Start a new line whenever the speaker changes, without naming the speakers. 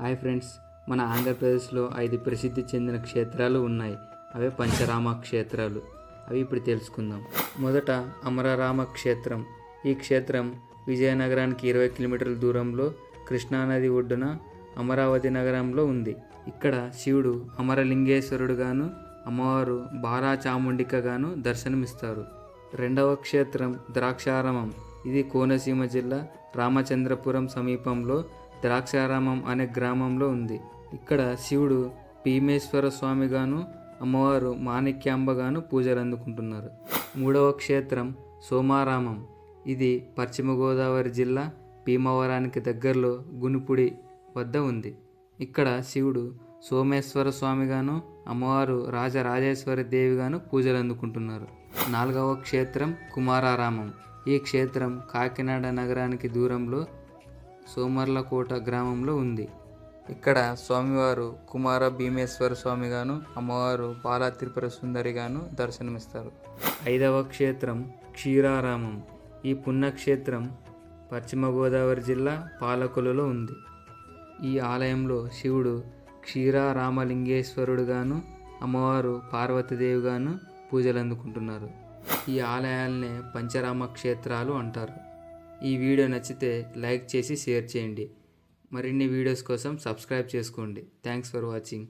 Hi friends, మన ఆంధ్రప్రదేశ్లో 5 ప్రసిద్ధి చెందిన క్షేత్రాలు ఉన్నాయి. అవే పంచరామ క్షేత్రాలు. అవి ఇప్పుడు తెలుసుకుందాం. మొదట అమరరామ క్షేత్రం. ఈ క్షేత్రం విజయనగరానికి 20 కిలోమీటర్ల దూరంలో కృష్ణానది ఒడ్డున అమరావతి నగరంలో ఉంది. ఇక్కడ శివుడు అమరలింగేశ్వరుడుగాను, అమ్మవారు బాలాచాముండికగాను దర్శనమిస్తారు. రెండవ క్షేత్రం ద్రాక్షారామం. ఇది కోనసీమ జిల్లా రామచంద్రపురం సమీపంలో ద్రాక్షారామం అనే గ్రామంలో ఉంది. ఇక్కడ శివుడు భీమేశ్వర స్వామిగాను, అమ్మవారు మాణిక్యాంబగాను పూజలు అందుకుంటున్నారు. మూడవ క్షేత్రం సోమారామం. ఇది పశ్చిమ గోదావరి జిల్లా భీమవరానికి దగ్గరలో గునుపుడి వద్ద ఉంది. ఇక్కడ శివుడు సోమేశ్వర స్వామిగాను, అమ్మవారు రాజరాజేశ్వరి దేవిగాను పూజలు అందుకుంటున్నారు. నాలుగవ క్షేత్రం కుమారారామం. ఈ క్షేత్రం కాకినాడ నగరానికి దూరంలో సోమర్లకోట గ్రామంలో ఉంది. ఇక్కడ స్వామివారు కుమార భీమేశ్వర స్వామిగాను, అమ్మవారు బాలా త్రిపుర సుందరిగాను దర్శనమిస్తారు. ఐదవ క్షేత్రం క్షీరారామం. ఈ పుణ్యక్షేత్రం పశ్చిమ గోదావరి జిల్లా పాలకొల్లులో ఉంది. ఈ ఆలయంలో శివుడు క్షీరారామలింగేశ్వరుడుగాను, అమ్మవారు పార్వతీదేవిగాను పూజలు అందుకుంటున్నారు. ఈ ఆలయాలనే పంచరామ క్షేత్రాలు అంటారు. ఈ వీడియో నచ్చితే లైక్ చేసి షేర్ చేయండి. మరిన్ని వీడియోస్ కోసం సబ్స్క్రైబ్ చేసుకోండి. Thanks for watching.